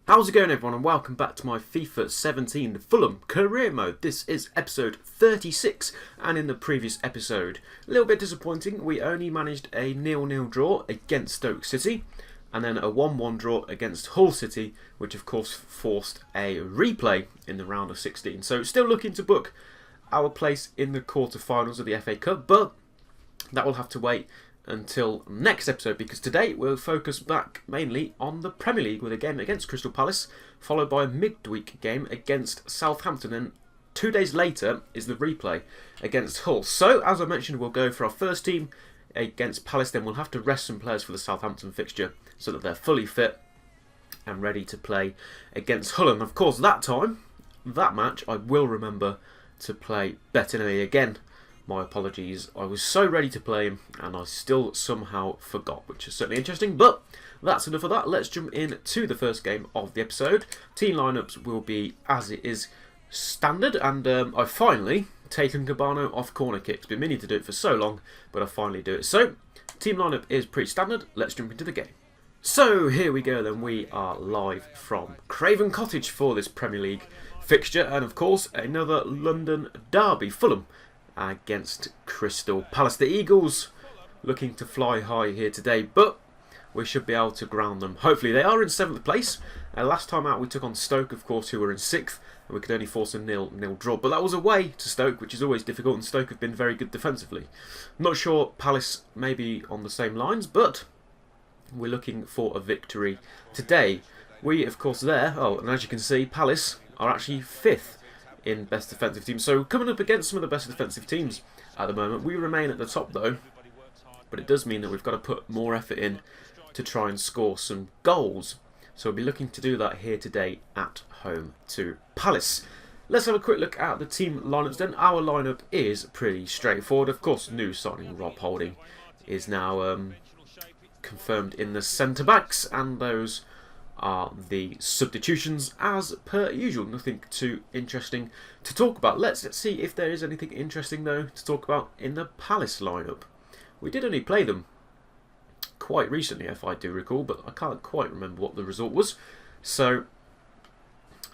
How's it going, everyone, and welcome back to my FIFA 17 Fulham career mode. This is episode 36, and in the previous episode, a little bit disappointing, we only managed a 0-0 draw against Stoke City, and then a 1-1 draw against Hull City, which of course forced a replay in the round of 16. So still looking to book our place in the quarter-finals of the FA Cup, but that will have to wait until next episode, because today we'll focus back mainly on the Premier League with a game against Crystal Palace, followed by a midweek game against Southampton, and 2 days later is the replay against Hull. So as I mentioned, we'll go for our first team against Palace, then we'll have to rest some players for the Southampton fixture so that they're fully fit and ready to play against Hull. And of course that match I will remember to play Bettinelli again. My apologies, I was so ready to play him and I still somehow forgot, which is certainly interesting, but that's enough of that. Let's jump in to the first game of the episode. Team lineups will be as it is standard, and I've finally taken Cabano off corner kicks. Been meaning to do it for so long, but I finally do it. So, team lineup is pretty standard. Let's jump into the game. So, here we go then. We are live from Craven Cottage for this Premier League fixture, and of course, another London derby. Fulham against Crystal Palace. The Eagles looking to fly high here today, but we should be able to ground them. Hopefully. They are in 7th place. Last time out we took on Stoke, of course, who were in 6th, and we could only force a 0-0 draw. But that was away to Stoke, which is always difficult, and Stoke have been very good defensively. Not sure Palace may be on the same lines, but we're looking for a victory today. We, of course, and as you can see, Palace are actually 5th in best defensive teams. So coming up against some of the best defensive teams at the moment. We remain at the top though, but it does mean that we've got to put more effort in to try and score some goals. So we'll be looking to do that here today at home to Palace. Let's have a quick look at the team lineups then. Our lineup is pretty straightforward. Of course, new signing Rob Holding is now confirmed in the centre backs, and those are the substitutions as per usual. Nothing too interesting to talk about. Let's see if there is anything interesting though to talk about in the Palace lineup. We did only play them quite recently, if I do recall, but I can't quite remember what the result was. So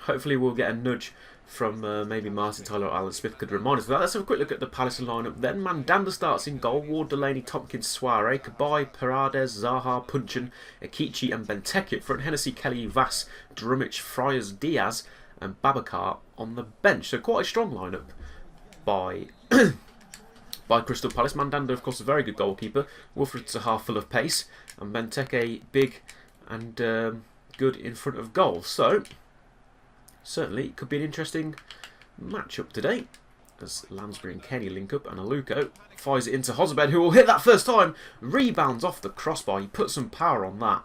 hopefully we'll get a nudge from maybe Martin Tyler or Alan Smith could remind us of that. Let's have a quick look at the Palace lineup then. Mandanda starts in goal. Ward, Delaney, Tompkins, Soare, Kabai, Paredes, Zaha, Punchin, Akichi and Benteke up front. Hennessy, Kelly, Vass, Drummich, Friars, Diaz and Babacar on the bench. So quite a strong lineup by Crystal Palace. Mandanda, of course, a very good goalkeeper. Wilfried Zaha full of pace, and Benteke big and good in front of goal. So certainly it could be an interesting matchup today as Lansbury and Kenny link up, and Aluko fires it into Hozabed, who will hit that first time. Rebounds off the crossbar. He put some power on that,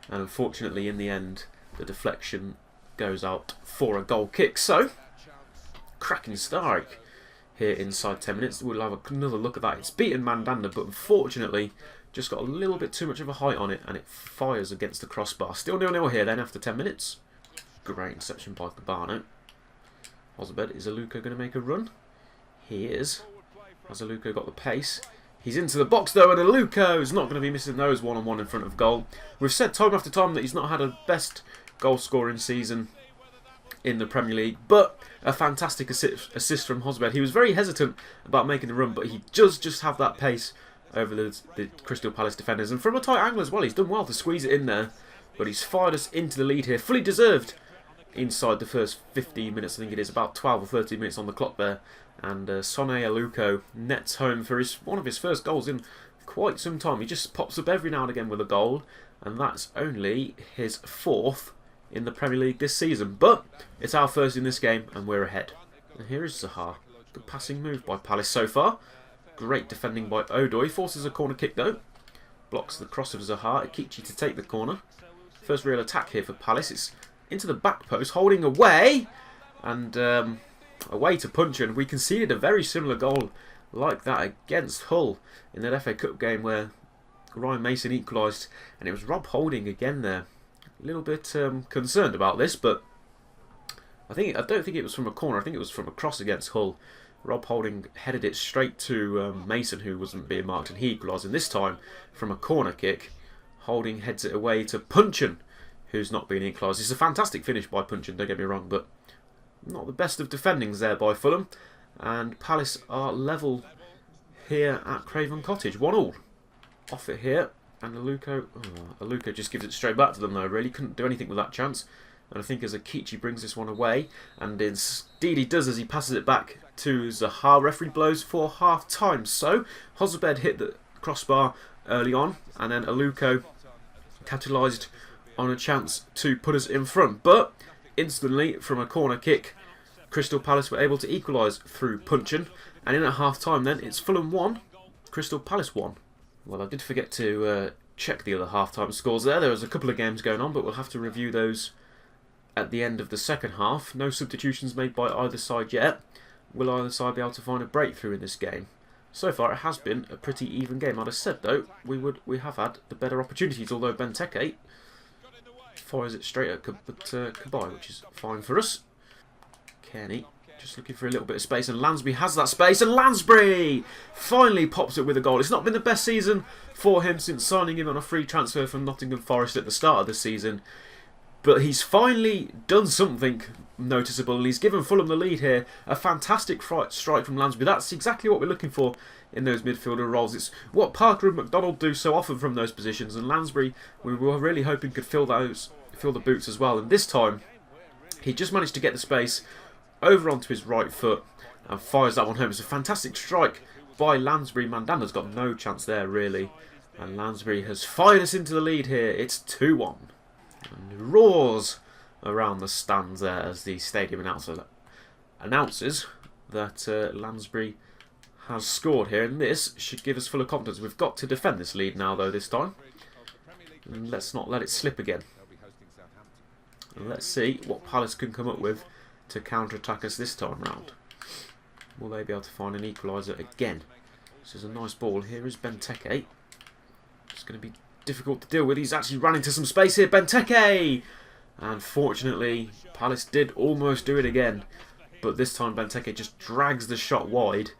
and unfortunately in the end the deflection goes out for a goal kick. So cracking strike here inside 10 minutes. We'll have another look at that. It's beaten Mandanda, but unfortunately just got a little bit too much of a height on it, and it fires against the crossbar. Still 0-0 here then after 10 minutes. Great interception by Cabano. Hozabed, is Aluko going to make a run? He is. Has Aluko got the pace? He's into the box though, and Aluko is not going to be missing those one-on-one in front of goal. We've said time after time that he's not had a best goal scoring season in the Premier League, but a fantastic assist from Hozabed. He was very hesitant about making the run, but he does just have that pace over the Crystal Palace defenders, and from a tight angle as well. He's done well to squeeze it in there, but he's fired us into the lead here. Fully deserved inside the first 15 minutes. I think it is about 12 or 13 minutes on the clock there, and Sone Aluko nets home for one of his first goals in quite some time. He just pops up every now and again with a goal, and that's only his 4th in the Premier League this season, but it's our first in this game and we're ahead. And here is Zaha. Good passing move by Palace so far. Great defending by Odoi. Forces a corner kick though. Blocks the cross of Zaha. Akichi to take the corner. First real attack here for Palace. It's into the back post, holding away, and away to Punchin. We conceded a very similar goal like that against Hull in that FA Cup game where Ryan Mason equalised, and it was Rob Holding again there. A little bit concerned about this, but I don't think it was from a corner. I think it was from a cross against Hull. Rob Holding headed it straight to Mason, who wasn't being marked, and he equalised. And this time from a corner kick, Holding heads it away to Punchin, who's not been equalised. It's a fantastic finish by Punchin, don't get me wrong, but not the best of defendings there by Fulham. And Palace are level here at Craven Cottage, 1-1. Off it here, and Aluko just gives it straight back to them though, really. Couldn't do anything with that chance. And I think as Akichi brings this one away, and indeed he does as he passes it back to Zaha. Referee blows for half time. So Hozabed hit the crossbar early on, and then Aluko capitalised on a chance to put us in front. But instantly, from a corner kick, Crystal Palace were able to equalise through Punchin. And in at half time then, it's Fulham 1, Crystal Palace 1. Well, I did forget to check the other half time scores there. There was a couple of games going on, but we'll have to review those at the end of the second half. No substitutions made by either side yet. Will either side be able to find a breakthrough in this game? So far it has been a pretty even game. I'd have said though we have had the better opportunities, although Benteke fires it straight at Kabai, which is fine for us. Kenny just looking for a little bit of space, and Lansbury has that space, and Lansbury finally pops it with a goal. It's not been the best season for him since signing him on a free transfer from Nottingham Forest at the start of the season. But he's finally done something noticeable, and he's given Fulham the lead here. A fantastic strike from Lansbury. That's exactly what we're looking for in those midfielder roles. It's what Parker and McDonald do so often from those positions, and Lansbury, we were really hoping could fill the boots as well. And this time, he just managed to get the space over onto his right foot and fires that one home. It's a fantastic strike by Lansbury. Mandanda's got no chance there, really. And Lansbury has fired us into the lead here. It's 2-1. And roars around the stands there as the stadium announcer announces that Lansbury has scored here, and this should give us full of confidence. We've got to defend this lead now though this time, and let's not let it slip again. And let's see what Palace can come up with to counter-attack us this time round. Will they be able to find an equaliser again? This is a nice ball. Here is Benteke. It's going to be difficult to deal with. He's actually run into some space here. Benteke! And fortunately, Palace did almost do it again. But this time Benteke just drags the shot wide.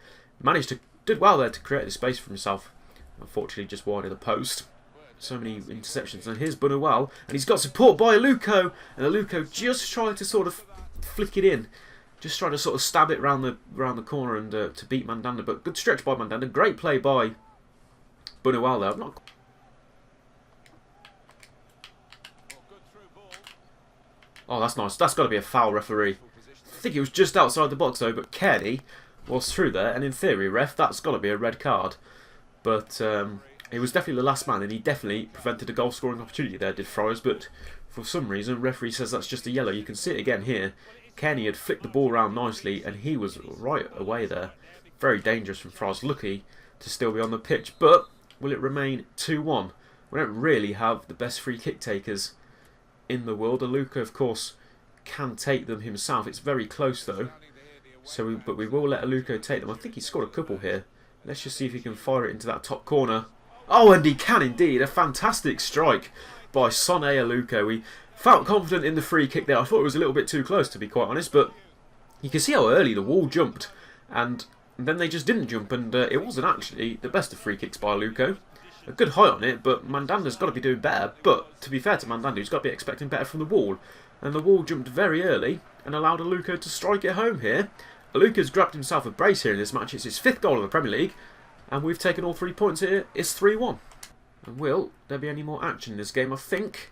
Did well there to create the space for himself. Unfortunately, just wide of the post. So many interceptions. And here's Bunuel. And he's got support by Aluko. And Aluko just tried to sort of flick it in. Just trying to sort of stab it round the corner and to beat Mandanda. But good stretch by Mandanda. Great play by Bunuel there. Oh, that's nice. That's got to be a foul, referee. I think it was just outside the box though, but Kenny was through there, and in theory, ref, that's got to be a red card. But he was definitely the last man, and he definitely prevented a goal-scoring opportunity there, did Friars, but for some reason, referee says that's just a yellow. You can see it again here. Kenny had flicked the ball around nicely, and he was right away there. Very dangerous from Friars. Lucky to still be on the pitch, but will it remain 2-1? We don't really have the best free kick takers in the world. Aluko, of course, can take them himself. It's very close though, but we will let Aluko take them. I think he scored a couple here. Let's just see if he can fire it into that top corner. Oh, and he can indeed. A fantastic strike by Sonny Aluko. We felt confident in the free kick there. I thought it was a little bit too close, to be quite honest, but you can see how early the wall jumped, and then they just didn't jump, and it wasn't actually the best of free kicks by Aluko. A good height on it, but Mandanda's got to be doing better. But to be fair to Mandanda, he's got to be expecting better from the wall. And the wall jumped very early and allowed Aluko to strike it home here. Aluko's grabbed himself a brace here in this match. It's his 5th goal in the Premier League. And we've taken all 3 points here. It's 3-1. And will there be any more action in this game? I think,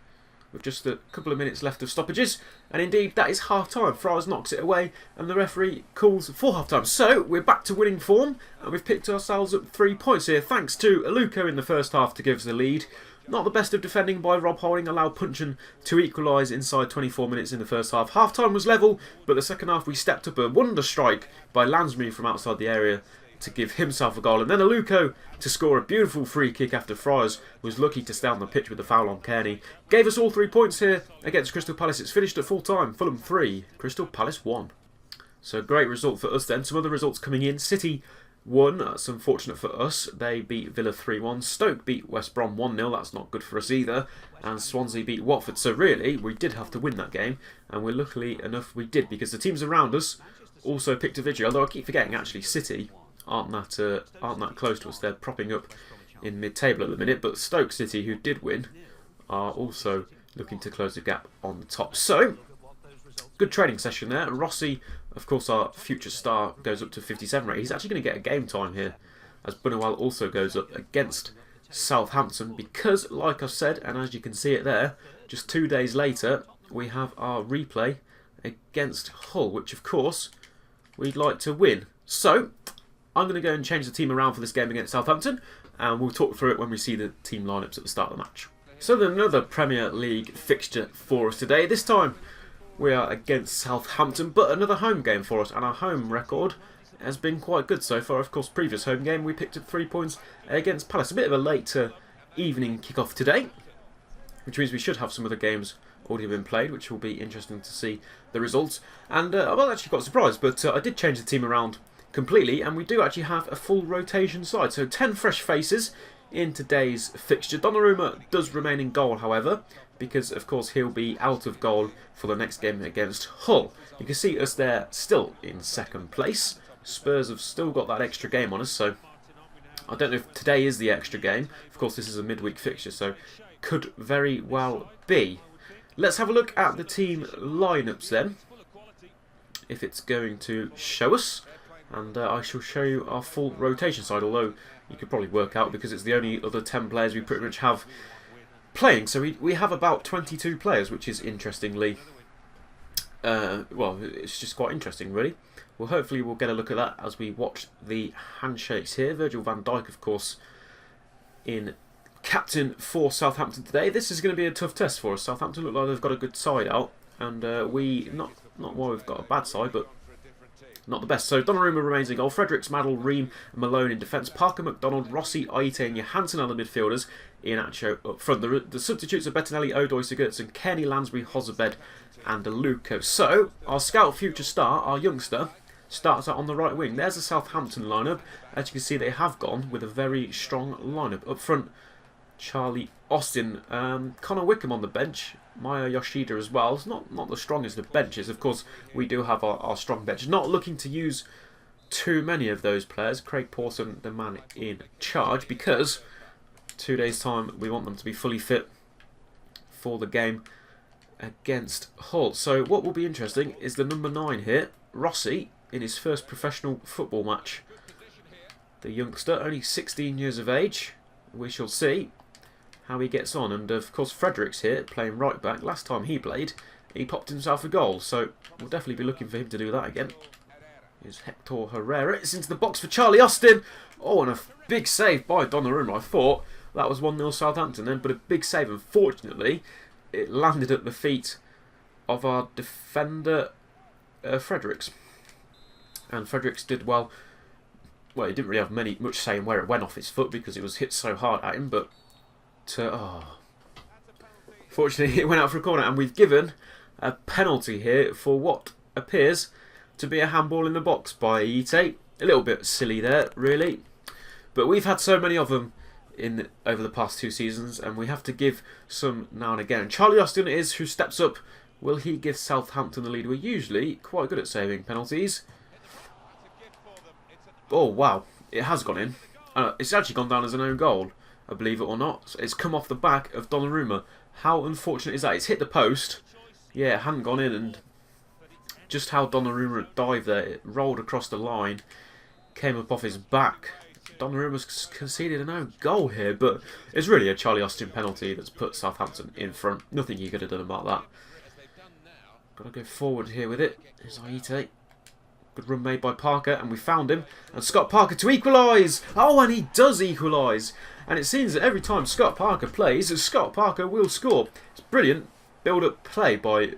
with just a couple of minutes left of stoppages. And indeed, that is half-time. Friars knocks it away, and the referee calls for half-time. So, we're back to winning form, and we've picked ourselves up 3 points here, thanks to Aluko in the first half to give us the lead. Not the best of defending by Rob Holding, allowed Punchin to equalise inside 24 minutes in the first half. Half-time was level, but the second half we stepped up a wonder strike by Lansbury from outside the area to give himself a goal, and then Aluko to score a beautiful free kick after Friars was lucky to stay on the pitch with the foul on Kearney. Gave us all 3 points here against Crystal Palace. It's finished at full time. Fulham 3, Crystal Palace 1. So great result for us then. Some other results coming in. City 1, that's unfortunate for us. They beat Villa 3-1. Stoke beat West Brom 1-0. That's not good for us either. And Swansea beat Watford. So really, we did have to win that game, and we're luckily enough we did, because the teams around us also picked a victory. Although I keep forgetting, actually, City aren't that close to us. They're propping up in mid-table at the minute, but Stoke City, who did win, are also looking to close the gap on the top. So, good training session there. Rossi, of course, our future star, goes up to 57 rate. He's actually going to get a game time here, as Bunawal also goes up against Southampton, because, like I've said, and as you can see it there, just 2 days later, we have our replay against Hull, which, of course, we'd like to win. So, I'm going to go and change the team around for this game against Southampton, and we'll talk through it when we see the team lineups at the start of the match. So then another Premier League fixture for us today. This time we are against Southampton, but another home game for us, and our home record has been quite good so far. Of course, previous home game we picked up 3 points against Palace. A bit of a late evening kick-off today, which means we should have some of the games already been played, which will be interesting to see the results. And I'm actually quite surprised, but I did change the team around completely, and we do actually have a full rotation side. So 10 fresh faces in today's fixture. Donnarumma does remain in goal, however, because of course he'll be out of goal for the next game against Hull. You can see us there still in second place. Spurs have still got that extra game on us, so I don't know if today is the extra game. Of course, this is a midweek fixture, so could very well be. Let's have a look at the team lineups then, if it's going to show us. And I shall show you our full rotation side, although you could probably work out because it's the only other 10 players we pretty much have playing. So we have about 22 players, which is interestingly, well, it's just quite interesting, really. Well, hopefully we'll get a look at that as we watch the handshakes here. Virgil van Dijk, of course, in captain for Southampton today. This is going to be a tough test for us. Southampton look like they've got a good side out, and we, not why we've got a bad side, but not the best. So Donnarumma remains in goal. Fredericks, Maddle, Ream, and Malone in defence. Parker, McDonald, Rossi, Aite, and Johansson are the midfielders. Iheanacho up front. The substitutes are Bettinelli, Odoi, Sigurdsson, Kenny, Lansbury, Hozabed, and DeLuca. So our scout future star, our youngster, starts out on the right wing. There's the Southampton lineup. As you can see, they have gone with a very strong lineup. Up front, Charlie Austin, Connor Wickham on the bench, Maya Yoshida as well. It's not the strongest of benches. Of course, we do have our strong bench. Not looking to use too many of those players. Craig Pawson, the man in charge, because 2 days' time we want them to be fully fit for the game against Hull. So what will be interesting is the number 9 here, Rossi, in his first professional football match. The youngster, only 16 years of age. We shall see how he gets on. And of course Fredericks here, playing right back. Last time he played, he popped himself a goal, so we'll definitely be looking for him to do that again. Here's Hector Herrera. It's into the box for Charlie Austin. Oh, and a big save by Donnarumma. I thought that was 1-0 Southampton then, but a big save. Unfortunately, it landed at the feet of our defender, Fredericks. And Fredericks did well. Well, he didn't really have much say in where it went off his foot because it was hit so hard at him, but fortunately it went out for a corner, and we've given a penalty here for what appears to be a handball in the box by Aite. A little bit silly there, really, but we've had so many of them over the past 2 seasons, and we have to give some now and again. Charlie Austin it is who steps up. Will he give Southampton the lead? We're usually quite good at saving penalties. Oh wow, it has gone in. It's actually gone down as an own goal, believe it or not. It's come off the back of Donnarumma. How unfortunate is that? It's hit the post. Yeah, it hadn't gone in, and just how Donnarumma dived there, it rolled across the line, came up off his back. Donnarumma's conceded an own goal here, but it's really a Charlie Austin penalty that's put Southampton in front. Nothing you could have done about that. Got to go forward here with it. Here's Aite. Good run made by Parker, and we found him. And Scott Parker to equalise! Oh, and he does equalise! And it seems that every time Scott Parker plays, Scott Parker will score. It's brilliant build-up play by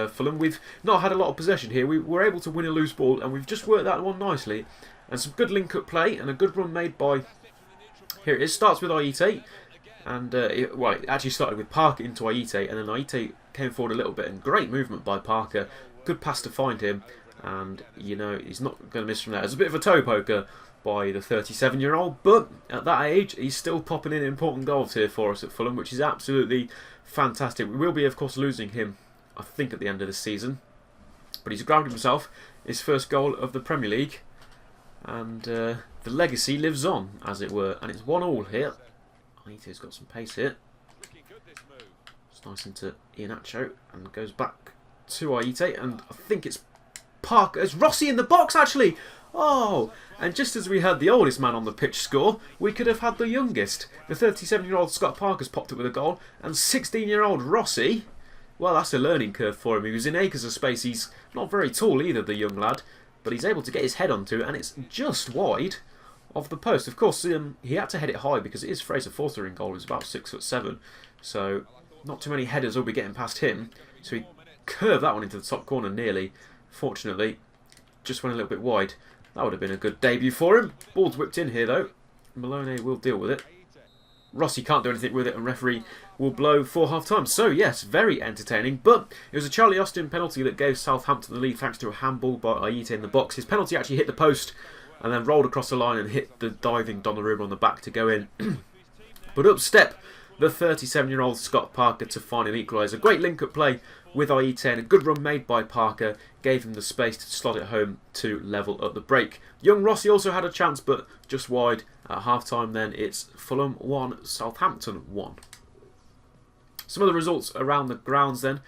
Fulham. We've not had a lot of possession here. We were able to win a loose ball, and we've just worked that one nicely. And some good link-up play, and a good run made by... Here it is. Starts with Aite. And, it actually started with Parker into Aite, and then Aite came forward a little bit. And great movement by Parker. Good pass to find him. And, you know, he's not going to miss from there. It's a bit of a toe poker by the 37-year-old, but at that age, he's still popping in important goals here for us at Fulham, which is absolutely fantastic. We will be, of course, losing him, I think, at the end of the season. But he's grabbed himself his first goal of the Premier League, and the legacy lives on, as it were. And it's 1-1 here. Aite's got some pace here. It's nice into Iheanacho and goes back to Aite, and I think it's Parker. It's Rossi in the box actually. Oh, and just as we had the oldest man on the pitch score, we could have had the youngest. The 37-year-old Scott Parker's popped up with a goal, and 16-year-old Rossi, well, that's a learning curve for him. He was in acres of space. He's not very tall either, the young lad, but he's able to get his head onto it, and it's just wide of the post. Of course, he had to head it high because it is Fraser Forster in goal, who's about 6'7", so not too many headers will be getting past him. So he curved that one into the top corner nearly. Fortunately, just went a little bit wide. That would have been a good debut for him. Ball's whipped in here though. Malone will deal with it. Rossi can't do anything with it, and referee will blow for half time. So yes, very entertaining, but it was a Charlie Austin penalty that gave Southampton the lead thanks to a handball by Aite in the box. His penalty actually hit the post and then rolled across the line and hit the diving Donnarumma on the back to go in. But up step the 37-year-old Scott Parker to find an equaliser. Great link-up play with Aite, and a good run made by Parker gave him the space to slot it home to level at the break. Young Rossi also had a chance, but just wide at half-time. Then it's Fulham 1, Southampton 1. Some of the results around the grounds then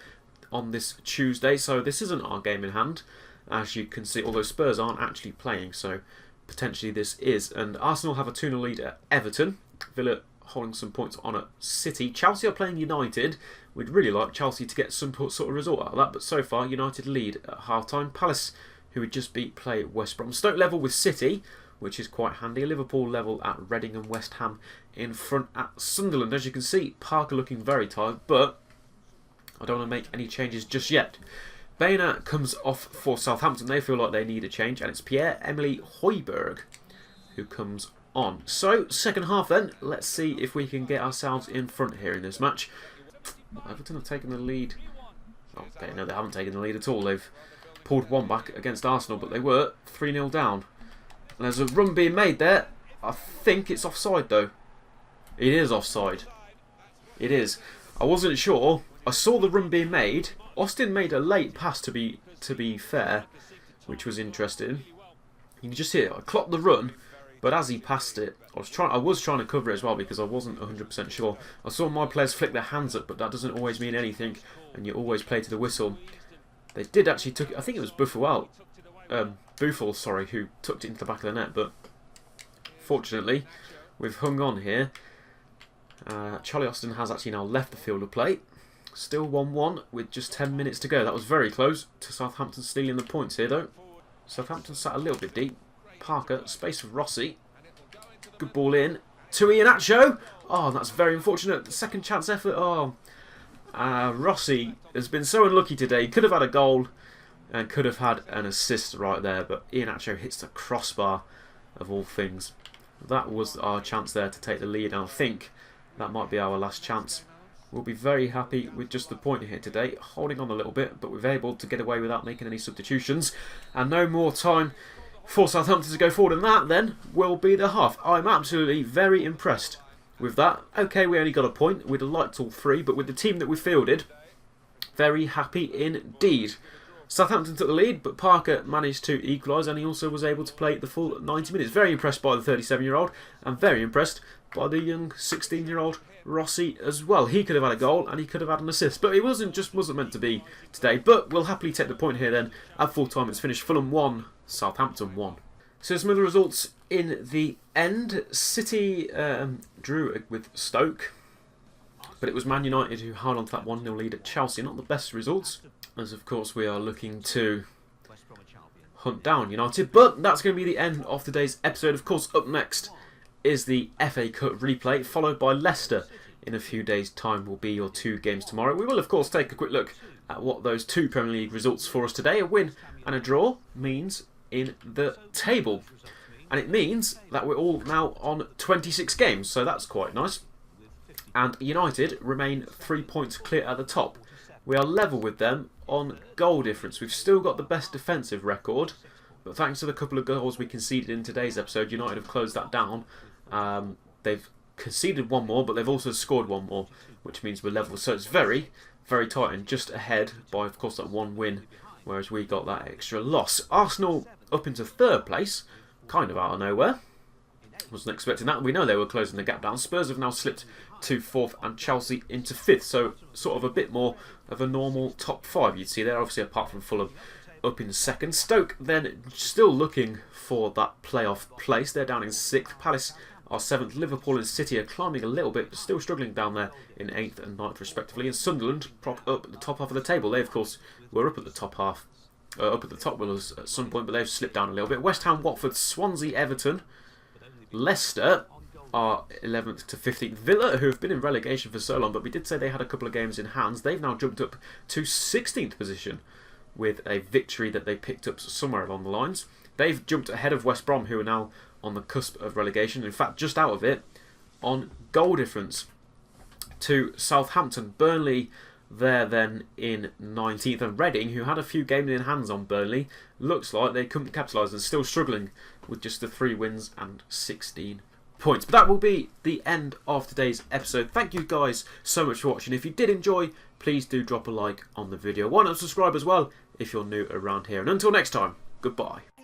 on this Tuesday. So this isn't our game in hand, as you can see, although Spurs aren't actually playing, so potentially this is. And Arsenal have a 2-0 lead at Everton. Villa holding some points on at City. Chelsea are playing United. We'd really like Chelsea to get some sort of result out of that, but so far United lead at half-time. Palace, who would just beat, play West Brom. Stoke level with City, which is quite handy. Liverpool level at Reading, and West Ham in front at Sunderland. As you can see, Parker looking very tired, but I don't want to make any changes just yet. Baena comes off for Southampton. They feel like they need a change, and it's Pierre-Emile Højbjerg who comes on. So, second half then, let's see if we can get ourselves in front here in this match. Everton have taken the lead. Okay, no, they haven't taken the lead at all. They've pulled one back against Arsenal, but they were 3-0 down. And there's a run being made there. I think it's offside though. It is offside. It is. I wasn't sure. I saw the run being made. Austin made a late pass to be fair, which was interesting. You can just hear I clocked the run, but as he passed it, I was trying to cover it as well because I wasn't 100% sure. I saw my players flick their hands up, but that doesn't always mean anything, and you always play to the whistle. They did actually took it. I think it was Buffalo, sorry, who tucked it into the back of the net, but fortunately we've hung on here. Charlie Austin has actually now left the field of play. Still 1-1 with just 10 minutes to go. That was very close to Southampton stealing the points here though. Southampton sat a little bit deep. Parker, space for Rossi. Good ball in to Iheanacho. Oh, that's very unfortunate. Second chance effort. Oh, Rossi has been so unlucky today. He could have had a goal and could have had an assist right there, but Iheanacho hits the crossbar of all things. That was our chance there to take the lead, and I think that might be our last chance. We'll be very happy with just the point here today, holding on a little bit, but we've able to get away without making any substitutions, and no more time for Southampton to go forward, and that then will be the half. I'm absolutely very impressed with that. Okay, we only got a point. We'd have liked all three, but with the team that we fielded, very happy indeed. Southampton took the lead, but Parker managed to equalise, and he also was able to play the full 90 minutes. Very impressed by the 37-year-old, and very impressed by the young 16-year-old Rossi as well. He could have had a goal, and he could have had an assist, but it wasn't meant to be today. But we'll happily take the point here then. At full time, it's finished Fulham 1, Southampton 1. So some of the results in the end. City drew with Stoke, but it was Man United who held on to that 1-0 lead at Chelsea. Not the best results, as of course we are looking to hunt down United. But that's going to be the end of today's episode. Of course, up next is the FA Cup replay, followed by Leicester in a few days' time will be your two games tomorrow. We will, of course, take a quick look at what those two Premier League results for us today. A win and a draw means in the table. And it means that we're all now on 26 games, so that's quite nice. And United remain 3 points clear at the top. We are level with them on goal difference. We've still got the best defensive record, but thanks to the couple of goals we conceded in today's episode, United have closed that down. They've conceded one more, but they've also scored one more, which means we're level. So it's very, very tight and just ahead by, of course, that one win, whereas we got that extra loss. Arsenal up into third place, kind of out of nowhere. Wasn't expecting that. We know they were closing the gap down. Spurs have now slipped to 4th and Chelsea into 5th. So sort of a bit more of a normal top 5 you'd see there, obviously apart from Fulham up in 2nd. Stoke then still looking for that playoff place. They're down in 6th. Palace are 7th. Liverpool and City are climbing a little bit, but still struggling down there in 8th and 9th respectively. And Sunderland prop up at the top half of the table. They of course were up at the top half, up at the top with us at some point, but they've slipped down a little bit. West Ham, Watford, Swansea, Everton, Leicester are 11th to 15th. Villa, who have been in relegation for so long, but we did say they had a couple of games in hands, they've now jumped up to 16th position with a victory that they picked up somewhere along the lines. They've jumped ahead of West Brom, who are now on the cusp of relegation. In fact, just out of it on goal difference to Southampton. Burnley there then in 19th. And Reading, who had a few games in hands on Burnley, looks like they couldn't capitalise and still struggling with just the 3 wins and 16 points. But that will be the end of today's episode. Thank you guys so much for watching. If you did enjoy, please do drop a like on the video. Why not subscribe as well if you're new around here. And until next time, goodbye.